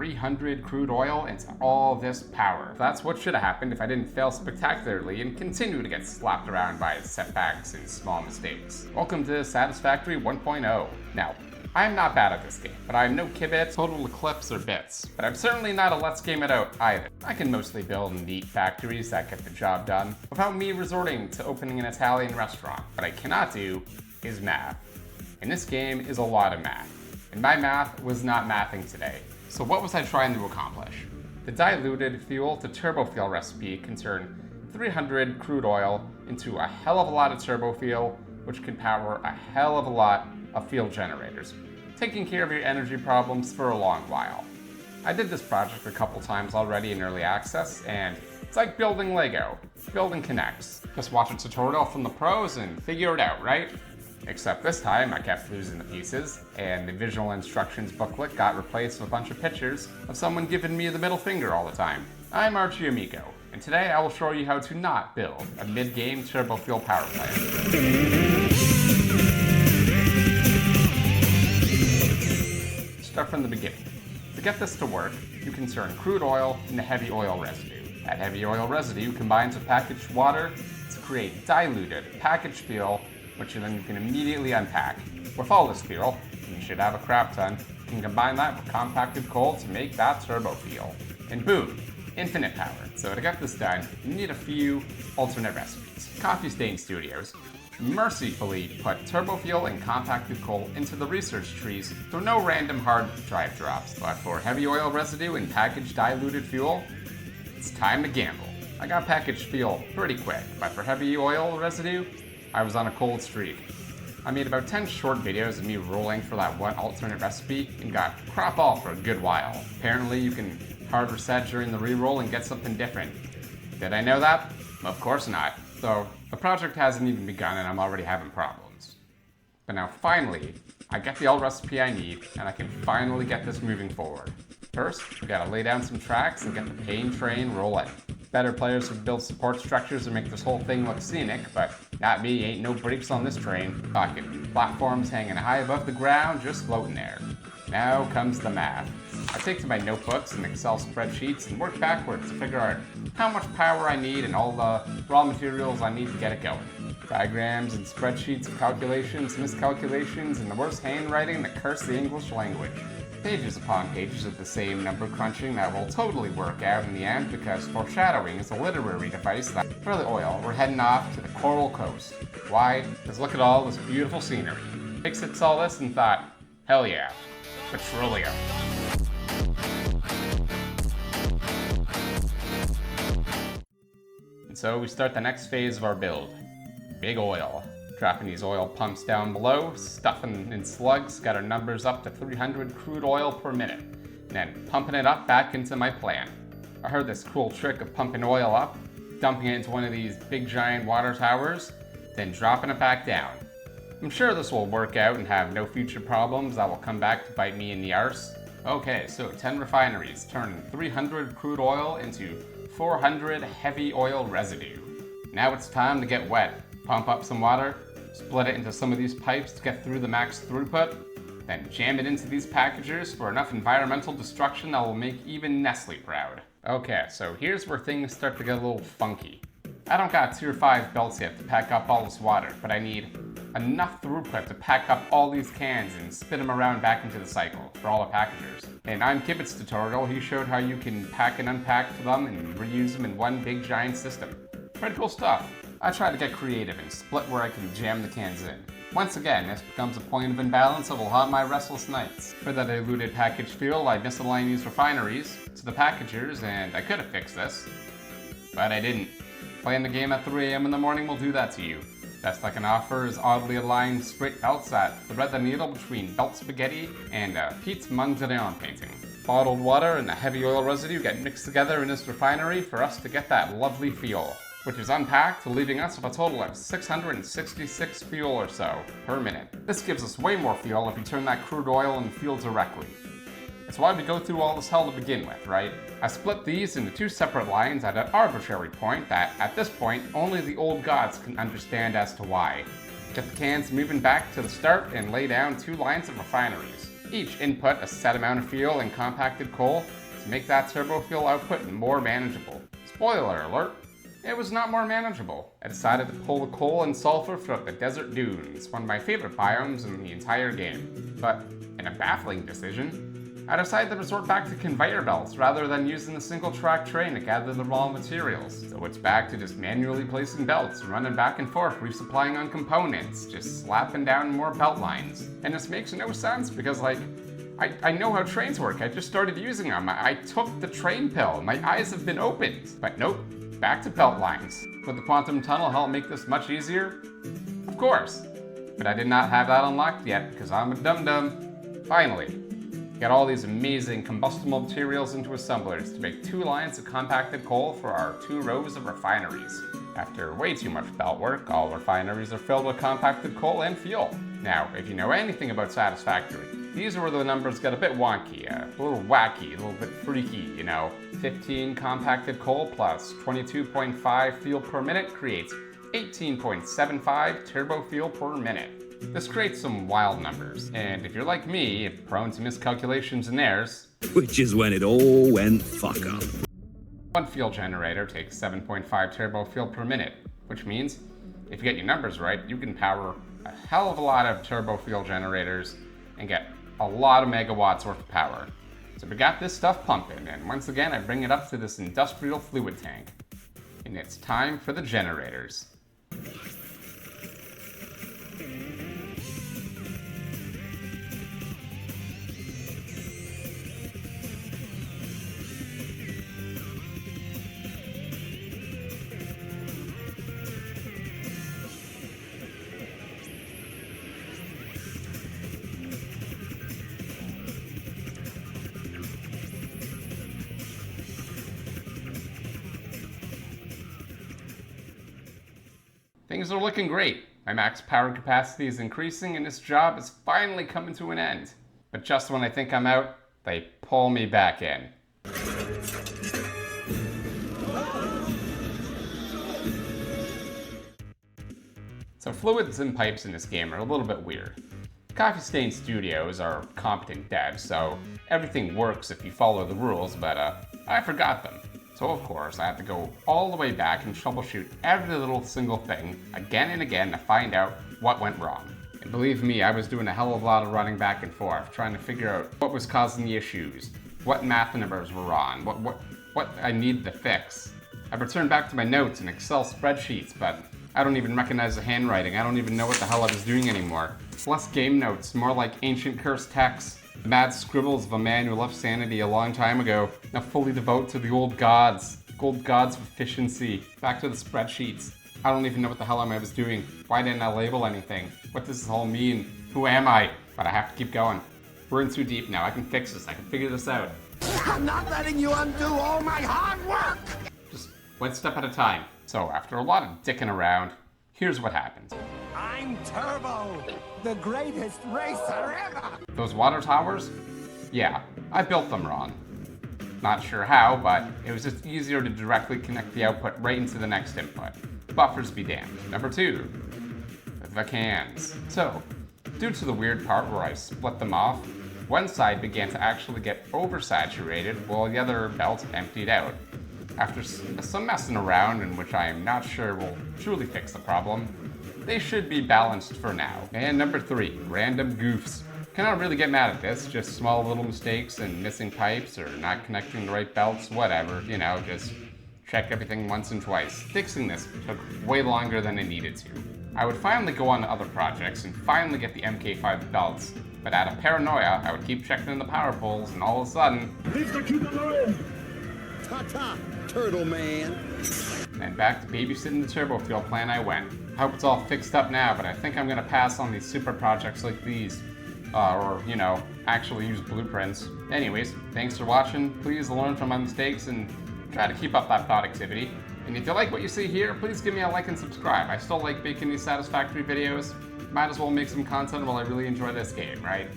300 crude oil into all this power. That's what should have happened if I didn't fail spectacularly and continue to get slapped around by setbacks and small mistakes. Welcome to Satisfactory 1.0. Now, I'm not bad at this game, but I'm no Kibitz, Total Eclipse, or Bits. But I'm certainly not a let's game it out either. I can mostly build neat factories that get the job done without me resorting to opening an Italian restaurant. What I cannot do is math. And this game is a lot of math. And my math was not mathing today. So what was I trying to accomplish? The diluted fuel to turbo fuel recipe can turn 300 crude oil into a hell of a lot of turbo fuel, which can power a hell of a lot of fuel generators, taking care of your energy problems for a long while. I did this project a couple times already in early access, and it's like building Lego. Building connects. Just watch a tutorial from the pros and figure it out, right? Except this time I kept losing the pieces, and the visual instructions booklet got replaced with a bunch of pictures of someone giving me the middle finger all the time. I'm Archie Amico, and today I will show you how to not build a mid-game turbo fuel power plant. Start from the beginning. To get this to work, you can turn crude oil into heavy oil residue. That heavy oil residue combines with packaged water to create diluted packaged fuel, which then you can immediately unpack. With all this fuel, you should have a crap ton. You can combine that with compacted coal to make that turbo fuel. And boom, infinite power. So to get this done, you need a few alternate recipes. Coffee Stain Studios mercifully put turbo fuel and compacted coal into the research trees through no random hard drive drops. But for heavy oil residue and packaged diluted fuel, it's time to gamble. I got packaged fuel pretty quick, but for heavy oil residue, I was on a cold streak. I made about 10 short videos of me rolling for that one alternate recipe and got crap all for a good while. Apparently you can hard reset during the reroll and get something different. Did I know that? Of course not. So the project hasn't even begun and I'm already having problems. But now finally, I get the alt recipe I need and I can finally get this moving forward. First, we gotta lay down some tracks and get the pain train rolling. Better players would build support structures to make this whole thing look scenic, but not me, ain't no brakes on this train. Talking platforms hanging high above the ground, just floating there. Now comes the math. I take to my notebooks and Excel spreadsheets and work backwards to figure out how much power I need and all the raw materials I need to get it going. Diagrams and spreadsheets of calculations, miscalculations, and the worst handwriting that curse the English language. Pages upon pages of the same number crunching that will totally work out in the end because foreshadowing is a literary device that for the oil, we're heading off to the Coral Coast. Why? Because look at all this beautiful scenery. Fixit saw this and thought, hell yeah, petroleum. And so we start the next phase of our build. Big oil. Dropping these oil pumps down below, stuffing in slugs, got our numbers up to 300 crude oil per minute, and then pumping it up back into my plant. I heard this cool trick of pumping oil up, dumping it into one of these big giant water towers, then dropping it back down. I'm sure this will work out and have no future problems that will come back to bite me in the arse. Okay, so 10 refineries turning 300 crude oil into 400 heavy oil residue. Now it's time to get wet. Pump up some water, split it into some of these pipes to get through the max throughput, then jam it into these packagers for enough environmental destruction that will make even Nestle proud. Okay, so here's where things start to get a little funky. I don't got tier 5 belts yet to pack up all this water, but I need enough throughput to pack up all these cans and spit them around back into the cycle for all the packagers. In ImKibitz tutorial, he showed how you can pack and unpack them and reuse them in one big giant system. Pretty cool stuff. I try to get creative and split where I can jam the cans in. Once again, this becomes a point of imbalance that will haunt my restless nights. For the diluted packaged fuel, I misaligned these refineries to the packagers, and I could have fixed this, but I didn't. Playing the game at 3 AM in the morning will do that to you. Best I can offer is oddly aligned straight belts that thread the needle between belt spaghetti and Pete's Mondrian painting. Bottled water and the heavy oil residue get mixed together in this refinery for us to get that lovely fuel, which is unpacked, leaving us with a total of 666 fuel or so per minute. This gives us way more fuel if we turn that crude oil in the fuel directly. That's why we go through all this hell to begin with, right? I split these into 2 separate lines at an arbitrary point that, at this point, only the old gods can understand as to why. Get the cans moving back to the start and lay down 2 lines of refineries. Each input a set amount of fuel and compacted coal to make that turbo fuel output more manageable. Spoiler alert, it was not more manageable. I decided to pull the coal and sulfur throughout the desert dunes, one of my favorite biomes in the entire game. But in a baffling decision, I decided to resort back to conveyor belts rather than using the single track train to gather the raw materials. So it's back to just manually placing belts, running back and forth, resupplying on components, just slapping down more belt lines. And this makes no sense because I know how trains work. I just started using them. I took the train pill. My eyes have been opened. But nope, back to belt lines. Would the quantum tunnel help make this much easier? Of course. But I did not have that unlocked yet because I'm a dum-dum. Finally, get all these amazing combustible materials into assemblers to make 2 lines of compacted coal for our 2 rows of refineries. After way too much belt work, all refineries are filled with compacted coal and fuel. Now, if you know anything about Satisfactory, these are where the numbers get a bit wonky, a little wacky, a little bit freaky, you know. 15 compacted coal plus 22.5 fuel per minute creates 18.75 turbo fuel per minute. This creates some wild numbers, and if you're like me, prone to miscalculations and errors, which is when it all went fuck up. One fuel generator takes 7.5 turbo fuel per minute, which means if you get your numbers right, you can power a hell of a lot of turbo fuel generators and get a lot of megawatts worth of power. So we got this stuff pumping, and once again I bring it up to this industrial fluid tank. And it's time for the generators. Things are looking great. My max power capacity is increasing and this job is finally coming to an end. But just when I think I'm out, they pull me back in. So fluids and pipes in this game are a little bit weird. Coffee Stain Studios are competent devs, so everything works if you follow the rules, but I forgot them. So of course, I had to go all the way back and troubleshoot every little single thing again and again to find out what went wrong. And believe me, I was doing a hell of a lot of running back and forth, trying to figure out what was causing the issues, what math numbers were wrong, what I needed to fix. I returned back to my notes and Excel spreadsheets, but I don't even recognize the handwriting. I don't even know what the hell I was doing anymore. Less game notes, more like ancient cursed texts. The mad scribbles of a man who left sanity a long time ago, now fully devote to the old gods of efficiency. Back to the spreadsheets. I don't even know what the hell I was doing. Why didn't I label anything? What does this all mean? Who am I? But I have to keep going. We're in too deep now. I can fix this. I can figure this out. I'm not letting you undo all my hard work! Just one step at a time. So after a lot of dicking around, here's what happened. I'm Turbo, the greatest racer ever! Those water towers? Yeah, I built them wrong. Not sure how, but it was just easier to directly connect the output right into the next input. Buffers be damned. Number 2, the cans. So, due to the weird part where I split them off, one side began to actually get oversaturated while the other belt emptied out. After some messing around, in which I am not sure will truly fix the problem, they should be balanced for now. And number 3, random goofs. Cannot really get mad at this, just small little mistakes and missing pipes or not connecting the right belts, whatever, you know, just check everything once and twice. Fixing this took way longer than it needed to. I would finally go on to other projects and finally get the MK5 belts, but out of paranoia, I would keep checking in the power poles and all of a sudden... Leave the cube alone! Ta-ta, turtle man! And back to babysitting the turbo fuel plant I went. I hope it's all fixed up now, but I think I'm gonna pass on these super projects like these. Or, you know, actually use blueprints. Anyways, thanks for watching. Please learn from my mistakes and try to keep up that productivity. And if you like what you see here, please give me a like and subscribe. I still like making these Satisfactory videos. Might as well make some content while I really enjoy this game, right?